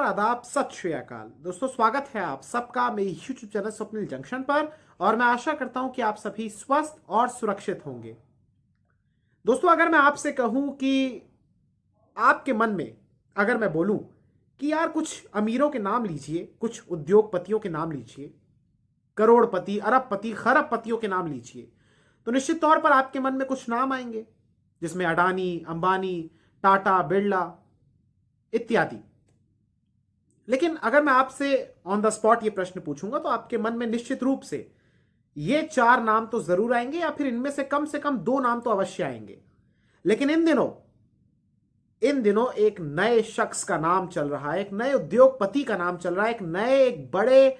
आदाब, सत श्री अकाल। दोस्तों, स्वागत है आप सबका मेरे यूट्यूब चैनल स्वप्निल जंक्शन पर। और मैं आशा करता हूं कि आप सभी स्वस्थ और सुरक्षित होंगे। दोस्तों, अगर मैं आपसे कहूं कि आपके मन में अगर मैं बोलूं कि यार कुछ अमीरों के नाम लीजिए, कुछ उद्योगपतियों के नाम लीजिए, करोड़पति, अरबपति, खरबपतियों के नाम लीजिए, तो निश्चित तौर पर आपके मन में कुछ नाम आएंगे, जिसमें अडानी, अंबानी, टाटा, बिरला इत्यादि। लेकिन अगर मैं आपसे ऑन द स्पॉट ये प्रश्न पूछूंगा तो आपके मन में निश्चित रूप से ये चार नाम तो जरूर आएंगे, या फिर इनमें से कम दो नाम तो अवश्य आएंगे। लेकिन इन दिनों एक नए शख्स का नाम चल रहा है, एक नए उद्योगपति का नाम चल रहा है, एक बड़े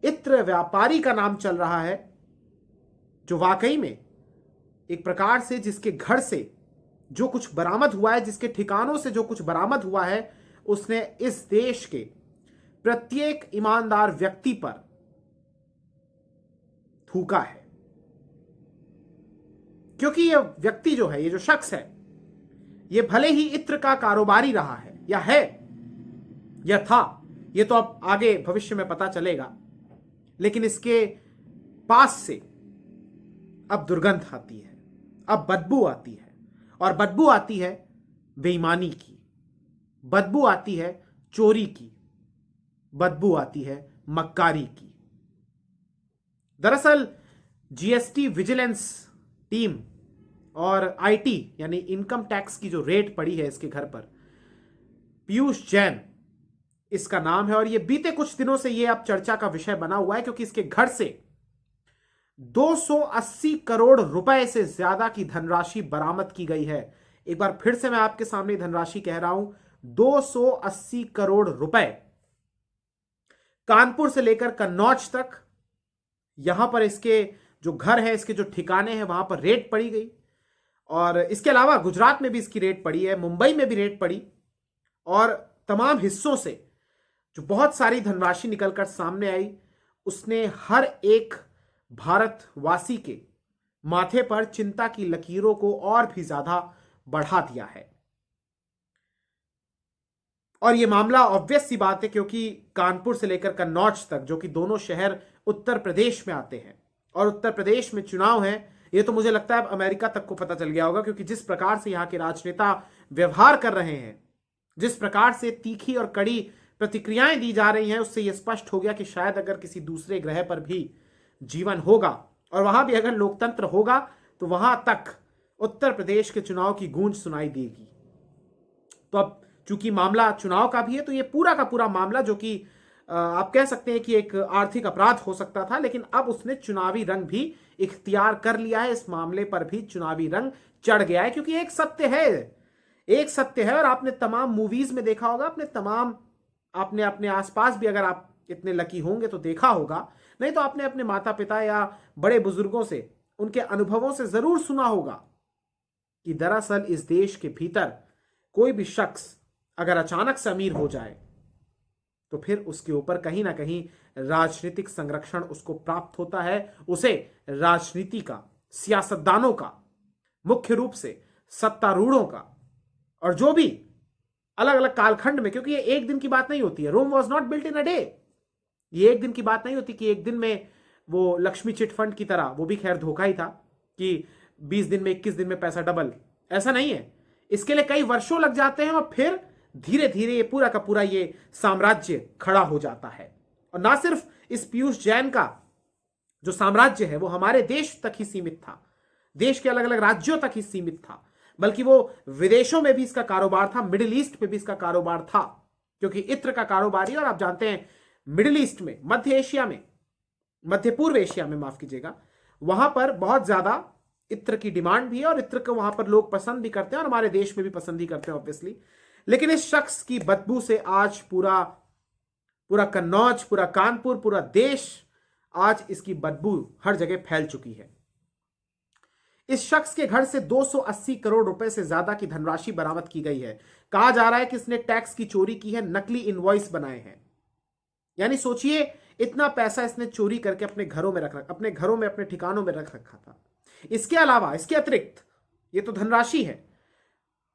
इत्र व्यापारी का नाम चल रहा है, जो वाकई में एक प्रकार से जिसके घर से जो कुछ बरामद हुआ है, जिसके ठिकानों से जो कुछ बरामद हुआ है, उसने इस देश के प्रत्येक ईमानदार व्यक्ति पर थूका है। क्योंकि यह व्यक्ति जो है, ये जो शख्स है, ये भले ही इत्र का कारोबारी रहा है या था, ये तो अब आगे भविष्य में पता चलेगा, लेकिन इसके पास से अब दुर्गंध आती है, अब बदबू आती है। और बदबू आती है बेईमानी की, बदबू आती है चोरी की, बदबू आती है मक्कारी की। दरअसल जीएसटी विजिलेंस टीम और आईटी यानी इनकम टैक्स की जो रेड पड़ी है इसके घर पर, पीयूष जैन इसका नाम है। और ये बीते कुछ दिनों से ये अब चर्चा का विषय बना हुआ है, क्योंकि इसके घर से 280 करोड़ रुपए से ज्यादा की धनराशि बरामद की गई है। एक बार फिर से मैं आपके सामने धनराशि कह रहा हूं, 280 करोड़ रुपए। कानपुर से लेकर कन्नौज तक यहां पर इसके जो घर है, इसके जो ठिकाने हैं, वहां पर रेड पड़ी गई। और इसके अलावा गुजरात में भी इसकी रेड पड़ी है, मुंबई में भी रेड पड़ी, और तमाम हिस्सों से जो बहुत सारी धनराशि निकलकर सामने आई, उसने हर एक भारतवासी के माथे पर चिंता की लकीरों को और भी ज्यादा बढ़ा दिया है। और यह मामला ऑब्वियस सी बात है, क्योंकि कानपुर से लेकर कन्नौज तक, जो कि दोनों शहर उत्तर प्रदेश में आते हैं, और उत्तर प्रदेश में चुनाव है, यह तो मुझे लगता है अब अमेरिका तक को पता चल गया होगा। क्योंकि जिस प्रकार से यहां के राजनेता व्यवहार कर रहे हैं, जिस प्रकार से तीखी और कड़ी प्रतिक्रियाएं दी जा रही हैं, उससे यह स्पष्ट हो गया कि शायद अगर किसी दूसरे ग्रह पर भी जीवन होगा और वहां भी अगर लोकतंत्र होगा, तो वहां तक उत्तर प्रदेश के चुनाव की गूंज सुनाई देगी। तो अब चूंकि मामला चुनाव का भी है, तो यह पूरा का पूरा मामला, जो कि आप कह सकते हैं कि एक आर्थिक अपराध हो सकता था, लेकिन अब उसने चुनावी रंग भी इख्तियार कर लिया है। इस मामले पर भी चुनावी रंग चढ़ गया है, क्योंकि एक सत्य है। और आपने तमाम मूवीज में देखा होगा, आपने अपने आसपास भी, अगर आप इतने लकी होंगे तो देखा होगा, नहीं तो आपने अपने माता पिता या बड़े बुजुर्गों से, उनके अनुभवों से जरूर सुना होगा कि दरअसल इस देश के भीतर कोई भी शख्स अगर अचानक से अमीर हो जाए, तो फिर उसके ऊपर कहीं ना कहीं राजनीतिक संरक्षण उसको प्राप्त होता है। उसे राजनीति का, सियासतदानों का, मुख्य रूप से सत्तारूढ़ों का, और जो भी अलग अलग कालखंड में, क्योंकि ये एक दिन की बात नहीं होती है, Rome was not built in a day. ये एक दिन की बात नहीं होती कि एक दिन में वो लक्ष्मी चिट फंड की तरह, वो भी खैर धोखा ही था कि 20 दिन में 21 दिन में पैसा डबल, ऐसा नहीं है। इसके लिए कई वर्षों लग जाते हैं, और फिर धीरे धीरे ये पूरा का पूरा ये साम्राज्य खड़ा हो जाता है। और ना सिर्फ इस पीयूष जैन का जो साम्राज्य है वो हमारे देश तक ही सीमित था, देश के अलग अलग राज्यों तक ही सीमित था, बल्कि वो विदेशों में भी इसका कारोबार था, मिडिल ईस्ट में भी इसका कारोबार था। क्योंकि इत्र का कारोबारी, और आप जानते हैं मिडिल ईस्ट में, मध्य पूर्व एशिया में, माफ कीजिएगा, वहां पर बहुत ज्यादा इत्र की डिमांड भी है, और इत्र को वहां पर लोग पसंद भी करते हैं, और हमारे देश में भी पसंद ही करते हैं ऑब्वियसली। लेकिन इस शख्स की बदबू से आज पूरा कन्नौज, पूरा कानपुर, पूरा देश, आज इसकी बदबू हर जगह फैल चुकी है। इस शख्स के घर से 280 करोड़ रुपए से ज्यादा की धनराशि बरामद की गई है। कहा जा रहा है कि इसने टैक्स की चोरी की है, नकली इनवॉइस बनाए हैं। यानी सोचिए, इतना पैसा इसने चोरी करके अपने घरों में अपने ठिकानों में रख रखा था। इसके अलावा, इसके अतिरिक्त, ये तो धनराशि है,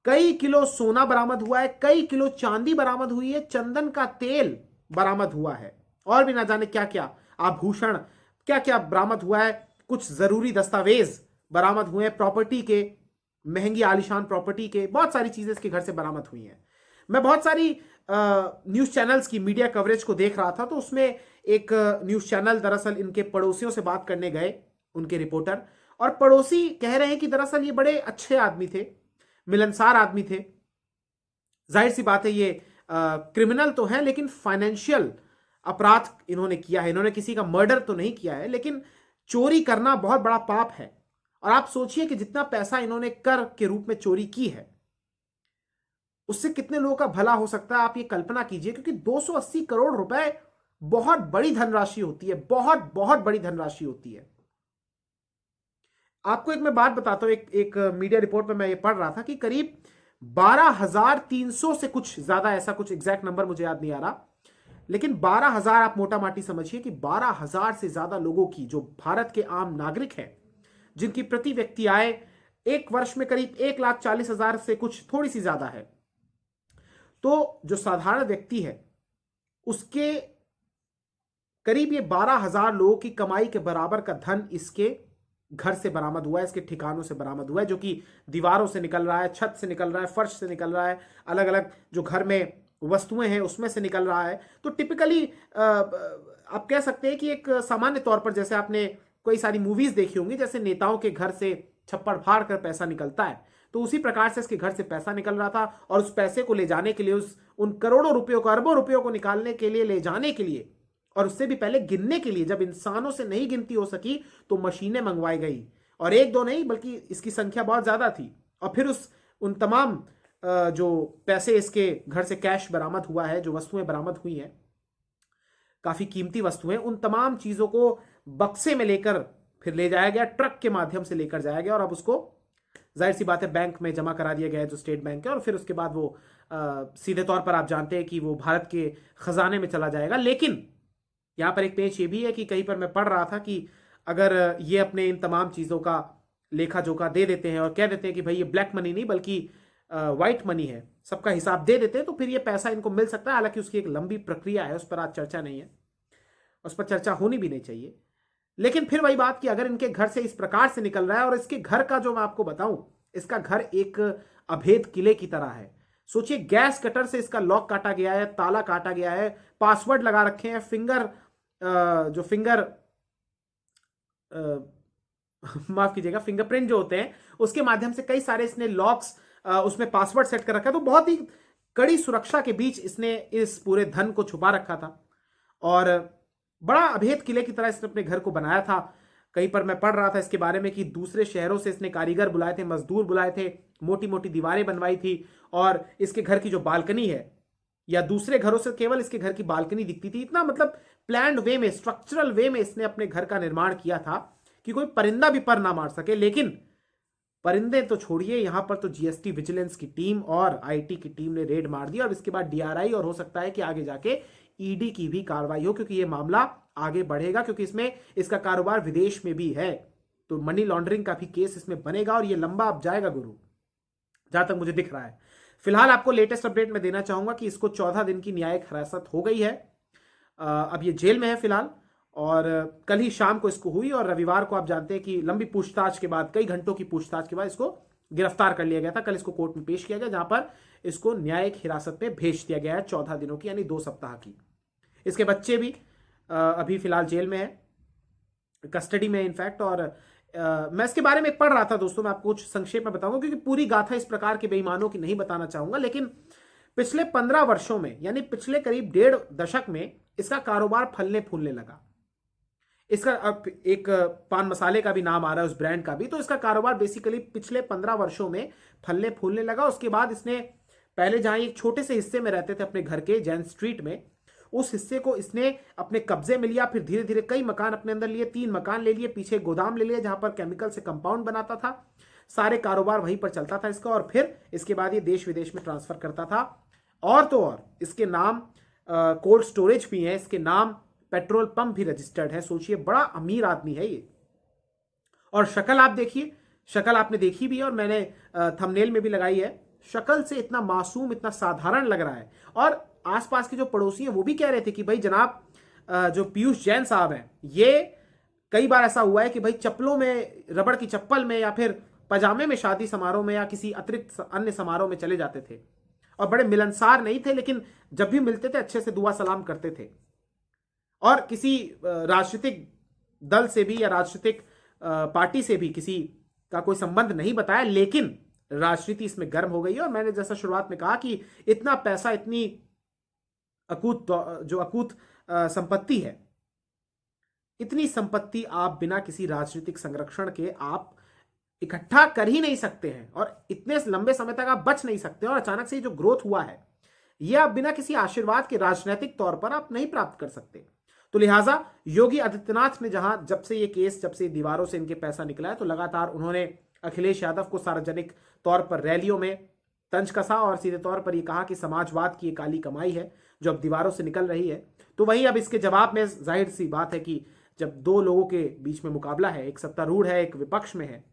कई किलो सोना बरामद हुआ है, कई किलो चांदी बरामद हुई है, चंदन का तेल बरामद हुआ है, और भी ना जाने क्या क्या आभूषण, क्या क्या बरामद हुआ है। कुछ जरूरी दस्तावेज बरामद हुए हैं प्रॉपर्टी के, महंगी आलीशान प्रॉपर्टी के, बहुत सारी चीजें इसके घर से बरामद हुई हैं। मैं बहुत सारी न्यूज चैनल्स की मीडिया कवरेज को देख रहा था, तो उसमें एक न्यूज चैनल दरअसल इनके पड़ोसियों से बात करने गए, उनके रिपोर्टर, और पड़ोसी कह रहे हैं कि दरअसल ये बड़े अच्छे आदमी थे, मिलनसार आदमी थे। जाहिर सी बात है ये क्रिमिनल तो है, लेकिन फाइनेंशियल अपराध इन्होंने किया है। इन्होंने किसी का मर्डर तो नहीं किया है, लेकिन चोरी करना बहुत बड़ा पाप है। और आप सोचिए कि जितना पैसा इन्होंने कर के रूप में चोरी की है, उससे कितने लोगों का भला हो सकता है, आप ये कल्पना कीजिए। क्योंकि 280 करोड़ रुपए बहुत बड़ी धनराशि होती है, बहुत बहुत बड़ी धनराशि होती है। आपको एक मैं बात बताता हूं, एक मीडिया रिपोर्ट में मैं ये पढ़ रहा था कि करीब 12,300 से कुछ ज्यादा, ऐसा कुछ एग्जैक्ट नंबर मुझे याद नहीं आ रहा, लेकिन 12,000 आप मोटा माटी समझिए कि 12,000 से ज्यादा लोगों की, जो भारत के आम नागरिक हैं, जिनकी प्रति व्यक्ति आय एक वर्ष में करीब 1,40,000 से कुछ थोड़ी सी ज्यादा है, तो जो साधारण व्यक्ति है उसके करीब ये 12,000 लोगों की कमाई के बराबर का धन इसके घर से बरामद हुआ है, इसके ठिकानों से बरामद हुआ है, जो कि दीवारों से निकल रहा है, छत से निकल रहा है, फर्श से निकल रहा है, अलग अलग जो घर में वस्तुएं हैं उसमें से निकल रहा है। तो टिपिकली आप कह सकते हैं कि एक सामान्य तौर पर, जैसे आपने कई सारी मूवीज देखी होंगी, जैसे नेताओं के घर से छप्पड़ फाड़ कर पैसा निकलता है, तो उसी प्रकार से इसके घर से पैसा निकल रहा था। और उस पैसे को ले जाने के लिए, उन करोड़ों रुपयों को, अरबों रुपयों को निकालने के लिए, ले जाने के लिए, और उससे भी पहले गिनने के लिए, जब इंसानों से नहीं गिनती हो सकी तो मशीनें मंगवाई गई, और एक दो नहीं बल्कि इसकी संख्या बहुत ज्यादा थी। और फिर उन तमाम जो पैसे इसके घर से कैश बरामद हुआ है, जो वस्तुएं बरामद हुई हैं, काफी कीमती वस्तुएं, उन तमाम चीजों को बक्से में लेकर फिर ले जाया गया, ट्रक के माध्यम से लेकर जाया गया, और अब उसको जाहिर सी बात है बैंक में जमा करा दिया गया है, जो स्टेट बैंक है, और फिर उसके बाद वो सीधे तौर पर आप जानते हैं कि वो भारत के खजाने में चला जाएगा। लेकिन यहां पर एक पेच ये भी है कि कहीं पर मैं पढ़ रहा था कि अगर ये अपने इन तमाम चीजों का लेखा जोखा दे देते हैं और कह देते हैं कि भाई ये ब्लैक मनी नहीं बल्कि व्हाइट मनी है, सबका हिसाब दे देते हैं, तो फिर ये पैसा इनको मिल सकता है। हालांकि उसकी एक लंबी प्रक्रिया है, उस पर आज चर्चा नहीं है, उस पर चर्चा होनी भी नहीं चाहिए। लेकिन फिर वही बात कि अगर इनके घर से इस प्रकार से निकल रहा है, और इसके घर का जो मैं आपको बताऊं, इसका घर एक अभेद किले की तरह है। सोचिए, गैस कटर से इसका लॉक काटा गया है, ताला काटा गया है, पासवर्ड लगा रखे हैं, जो फिंगर माफ कीजिएगा, फिंगरप्रिंट जो होते हैं, उसके माध्यम से कई सारे इसने लॉक्स, उसमें पासवर्ड सेट कर रखा है। तो बहुत ही कड़ी सुरक्षा के बीच इसने इस पूरे धन को छुपा रखा था, और बड़ा अभेद किले की तरह इसने अपने घर को बनाया था। कहीं पर मैं पढ़ रहा था इसके बारे में कि दूसरे शहरों से इसने कारीगर बुलाए थे, मजदूर बुलाए थे, मोटी मोटी दीवारें बनवाई थी, और इसके घर की जो बालकनी है, या दूसरे घरों से केवल इसके घर की बालकनी दिखती थी। इतना मतलब प्लान्ड वे में, स्ट्रक्चरल वे में इसने अपने घर का निर्माण किया था कि कोई परिंदा भी पर ना मार सके। लेकिन परिंदे तो छोड़िए, यहां पर तो जीएसटी विजिलेंस की टीम और आईटी की टीम ने रेड मार दी, और इसके बाद डीआरआई, और हो सकता है कि आगे जाके ईडी की भी कार्रवाई हो, क्योंकि यह मामला आगे बढ़ेगा, क्योंकि इसमें इसका कारोबार विदेश में भी है, तो मनी लॉन्ड्रिंग का भी केस इसमें बनेगा, और यह लंबा अब जाएगा गुरु, जहां तक मुझे दिख रहा है। फिलहाल आपको लेटेस्ट अपडेट में देना चाहूंगा कि इसको 14 दिन की न्यायिक हिरासत हो गई है। अब ये जेल में है फिलहाल, और कल ही शाम को इसको हुई, और रविवार को आप जानते हैं कि लंबी पूछताछ के बाद, कई घंटों की पूछताछ के बाद इसको गिरफ्तार कर लिया गया था। कल इसको कोर्ट में पेश किया गया, जहां पर इसको न्यायिक हिरासत में भेज दिया गया है 14 दिनों की, यानी 2 सप्ताह की। इसके बच्चे भी अभी फिलहाल जेल में है, कस्टडी में इनफैक्ट। और मैं इसके बारे में पढ़ रहा था दोस्तों, मैं आपको कुछ संक्षेप में बताऊंगा, क्योंकि पूरी गाथा इस प्रकार के बेईमानों की नहीं बताना चाहूंगा। लेकिन पिछले 15 वर्षों में, यानी पिछले करीब 1.5 दशक में, इसका कारोबार फलने फूलने लगा। इसका अब एक पान मसाले का भी नाम आ रहा है, उस ब्रांड का भी। तो इसका कारोबार बेसिकली पिछले 15 वर्षों में फलने फूलने लगा। उसके बाद इसने, पहले जहां एक छोटे से हिस्से में रहते थे अपने घर के, जैन स्ट्रीट में, उस हिस्से को इसने अपने कब्जे में लिया। फिर धीरे धीरे कई मकान अपने अंदर लिए, 3 मकान ले लिए, पीछे गोदाम ले लिया जहां पर केमिकल से कंपाउंड बनाता था। सारे कारोबार वहीं पर चलता था इसका, और फिर इसके बाद ये देश विदेश में ट्रांसफर करता था। और तो और इसके नाम कोल्ड स्टोरेज भी है, इसके नाम पेट्रोल पंप भी रजिस्टर्ड है। सोचिए, बड़ा अमीर आदमी है ये। और शक्ल आप देखिए, शक्ल आपने देखी भी है, और मैंने थंबनेल में भी लगाई है। शक्ल से इतना मासूम, इतना साधारण लग रहा है। और आसपास के जो पड़ोसी हैं वो भी कह रहे थे कि भाई जनाब, जो पीयूष जैन साहब हैं, ये कई बार ऐसा हुआ है कि भाई चप्पलों में, रबड़ की चप्पल में या फिर पजामे में शादी समारोह में या किसी अतिरिक्त अन्य समारोह में चले जाते थे, और बड़े मिलनसार नहीं थे, लेकिन जब भी मिलते थे अच्छे से दुआ सलाम करते थे। और किसी राजनीतिक दल से भी या राजनीतिक पार्टी से भी किसी का कोई संबंध नहीं बताया, लेकिन राजनीति इसमें गर्म हो गई है। और मैंने जैसा शुरुआत में कहा कि इतना पैसा, इतनी अकूत जो अकूत संपत्ति है, इतनी संपत्ति आप बिना किसी राजनीतिक संरक्षण के आप इकट्ठा कर ही नहीं सकते हैं, और इतने लंबे समय तक आप बच नहीं सकते। और अचानक से जो ग्रोथ हुआ है, यह आप बिना किसी आशीर्वाद के राजनीतिक तौर पर आप नहीं प्राप्त कर सकते। तो लिहाजा योगी आदित्यनाथ ने जब से ये केस, जब से दीवारों से इनके पैसा निकला है, तो लगातार उन्होंने अखिलेश यादव को सार्वजनिक तौर पर रैलियों में तंज कसा और सीधे तौर पर यह कहा कि समाजवाद की काली कमाई है जो अब दीवारों से निकल रही है। तो वहीं अब इसके जवाब में जाहिर सी बात है कि जब दो लोगों के बीच में मुकाबला है, एक सत्तारूढ़ है, एक विपक्ष में है,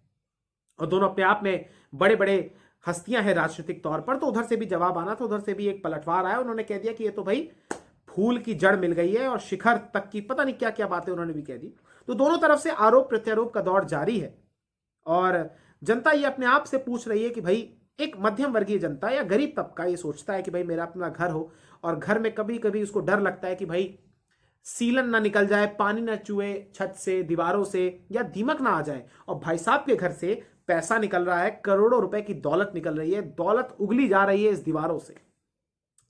और दोनों अपने आप में बड़े बड़े हस्तियां हैं राजनीतिक तौर पर, तो उधर से भी जवाब आना था, उधर से भी एक पलटवार आया। उन्होंने कह दिया कि ये तो भाई फूल की जड़ मिल गई है, और शिखर तक की पता नहीं क्या क्या बातें उन्होंने भी कह दी। तो दोनों तरफ से आरोप प्रत्यारोप का दौर जारी है, और जनता ये अपने आप से पूछ रही है कि भाई, एक मध्यम वर्गीय जनता या गरीब तबका ये सोचता है कि भाई मेरा अपना घर हो, और घर में कभी कभी उसको डर लगता है कि भाई सीलन ना निकल जाए, पानी ना चुए छत से, दीवारों से, या दीमक ना आ जाए। और भाई साहब के घर से पैसा निकल रहा है, करोड़ों रुपए की दौलत निकल रही है, दौलत उगली जा रही है इस दीवारों से।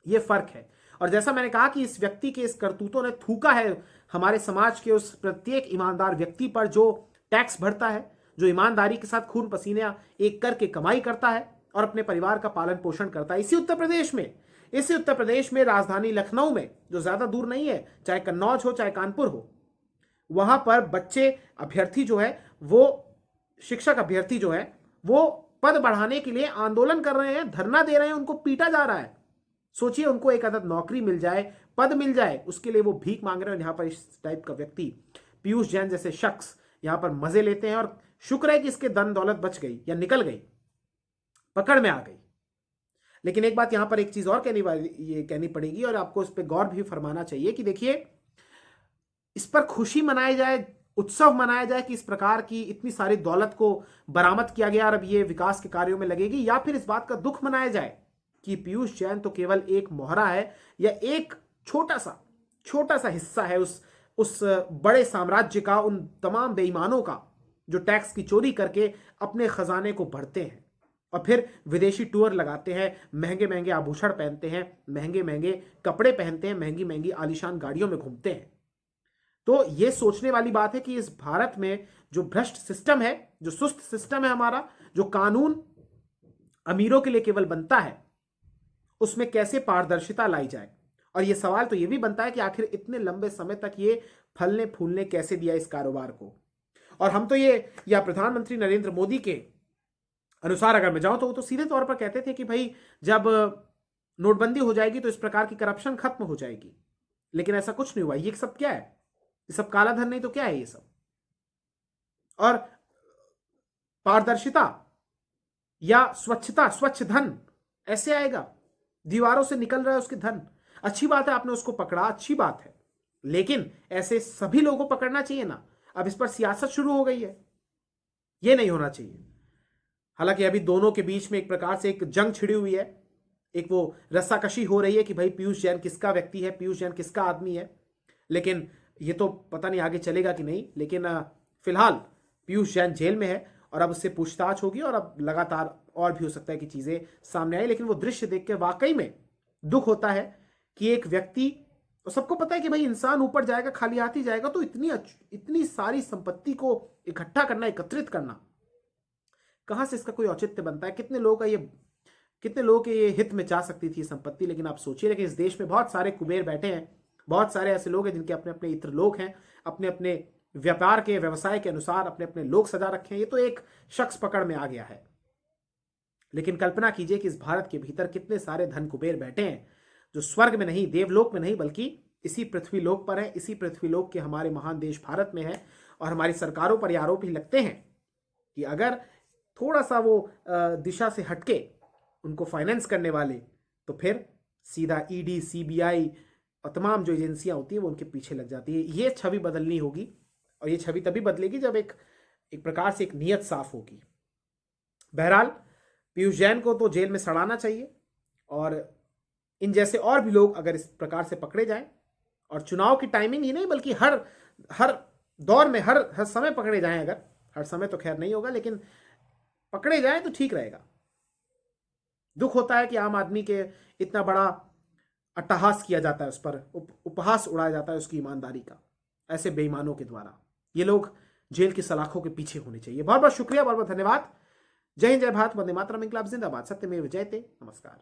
ये फर्क है। और जैसा मैंने कहा कि इस व्यक्ति के इस करतूतों ने थूका है हमारे समाज के उस प्रत्येक ईमानदार व्यक्ति पर जो टैक्स भरता है, जो ईमानदारी के साथ खून पसीना एक करके कमाई करता है और अपने परिवार का पालन पोषण करता है। इसी उत्तर प्रदेश में राजधानी लखनऊ में, जो ज्यादा दूर नहीं है, चाहे कन्नौज हो चाहे कानपुर हो, वहां पर बच्चे अभ्यर्थी जो है वो, शिक्षक अभ्यर्थी जो है वो पद बढ़ाने के लिए आंदोलन कर रहे हैं, धरना दे रहे हैं, उनको पीटा जा रहा है। सोचिए, उनको एक अदद नौकरी मिल जाए, पद मिल जाए, उसके लिए वो भीख मांग रहे हैं। यहां पर इस टाइप का व्यक्ति, पीयूष जैन जैसे शख्स, यहां पर मजे लेते हैं। और शुक्र है कि इसके धन दौलत बच गई या निकल गई, पकड़ में आ गई। लेकिन एक बात यहां पर, एक चीज और कहनी पड़ेगी, और आपको इस पर गौर भी फरमाना चाहिए कि देखिए, इस पर खुशी मनाई जाए, उत्सव मनाया जाए कि इस प्रकार की इतनी सारी दौलत को बरामद किया गया और अब ये विकास के कार्यों में लगेगी, या फिर इस बात का दुख मनाया जाए कि पीयूष जैन तो केवल एक मोहरा है, या एक छोटा सा हिस्सा है उस बड़े साम्राज्य का, उन तमाम बेईमानों का जो टैक्स की चोरी करके अपने खजाने को भरते हैं और फिर विदेशी टूर लगाते हैं, महंगे महंगे आभूषण पहनते हैं, महंगे महंगे कपड़े पहनते हैं, महंगी महंगी आलीशान गाड़ियों में घूमते हैं। तो यह सोचने वाली बात है कि इस भारत में जो भ्रष्ट सिस्टम है, जो सुस्त सिस्टम है हमारा, जो कानून अमीरों के लिए केवल बनता है, उसमें कैसे पारदर्शिता लाई जाए। और यह सवाल तो यह भी बनता है कि आखिर इतने लंबे समय तक ये फलने फूलने कैसे दिया इस कारोबार को। और हम तो ये, या प्रधानमंत्री नरेंद्र मोदी के अनुसार अगर मैं जाऊं तो वो तो सीधे तौर पर कहते थे कि भाई जब नोटबंदी हो जाएगी तो इस प्रकार की करप्शन खत्म हो जाएगी। लेकिन ऐसा कुछ नहीं हुआ। ये सब क्या है? ये सब काला धन नहीं तो क्या है ये सब? और पारदर्शिता या स्वच्छता, स्वच्छ धन ऐसे आएगा? दीवारों से निकल रहा है उसके धन। अच्छी बात है आपने उसको पकड़ा, अच्छी बात है, लेकिन ऐसे सभी लोगों को पकड़ना चाहिए ना। अब इस पर सियासत शुरू हो गई है, यह नहीं होना चाहिए। हालांकि अभी दोनों के बीच में एक प्रकार से एक जंग छिड़ी हुई है, एक वो रस्साकशी हो रही है कि भाई पीयूष जैन किसका व्यक्ति है, पीयूष जैन किसका आदमी है। लेकिन ये तो पता नहीं आगे चलेगा कि नहीं। लेकिन फिलहाल पीयूष जैन जेल में है और अब उससे पूछताछ होगी और अब लगातार और भी हो सकता है कि चीजें सामने आए। लेकिन वो दृश्य देख के वाकई में दुख होता है कि एक व्यक्ति, और सबको पता है कि भाई इंसान ऊपर जाएगा खाली हाथ ही जाएगा, तो इतनी सारी संपत्ति को इकट्ठा करना, एकत्रित करना, कहां से इसका कोई औचित्य बनता है? कितने लोगों के ये हित में जा सकती थी संपत्ति। लेकिन आप सोचिए कि इस देश में बहुत सारे कुबेर बैठे हैं, बहुत सारे ऐसे लोग हैं जिनके अपने अपने इत्र लोग हैं, अपने अपने व्यापार के व्यवसाय के अनुसार अपने अपने लोग सजा रखे हैं। ये तो एक शख्स पकड़ में आ गया है। लेकिन कल्पना कीजिए कि इस भारत के भीतर कितने सारे धन कुबेर बैठे हैं जो स्वर्ग में नहीं, देवलोक में नहीं, बल्कि इसी पृथ्वी लोक पर है, इसी पृथ्वी लोक के हमारे महान देश भारत में है। और हमारी सरकारों पर आरोप ही लगते हैं कि अगर थोड़ा सा वो दिशा से हटके उनको फाइनेंस करने वाले, तो फिर सीधा ईडी, सीबीआई और तमाम जो एजेंसियां होती हैं वो उनके पीछे लग जाती है। ये छवि बदलनी होगी, और ये छवि तभी बदलेगी जब एक प्रकार से एक नीयत साफ होगी। बहरहाल पीयूष जैन को तो जेल में सड़ाना चाहिए, और इन जैसे और भी लोग अगर इस प्रकार से पकड़े जाएं, और चुनाव की टाइमिंग ही नहीं बल्कि हर दौर में हर समय पकड़े जाएं, अगर हर समय तो खैर नहीं होगा लेकिन पकड़े जाएं तो ठीक रहेगा। दुख होता है कि आम आदमी के इतना बड़ा अट्टहास किया जाता है, उस पर उपहास उड़ाया जाता है उसकी ईमानदारी का, ऐसे बेईमानों के द्वारा। ये लोग जेल की सलाखों के पीछे होने चाहिए। बहुत बहुत शुक्रिया, बहुत बहुत धन्यवाद। जय हिंद, जय भारत, वंदे मातरम, इंकलाब जिंदाबाद, सत्यमेव जयते, नमस्कार।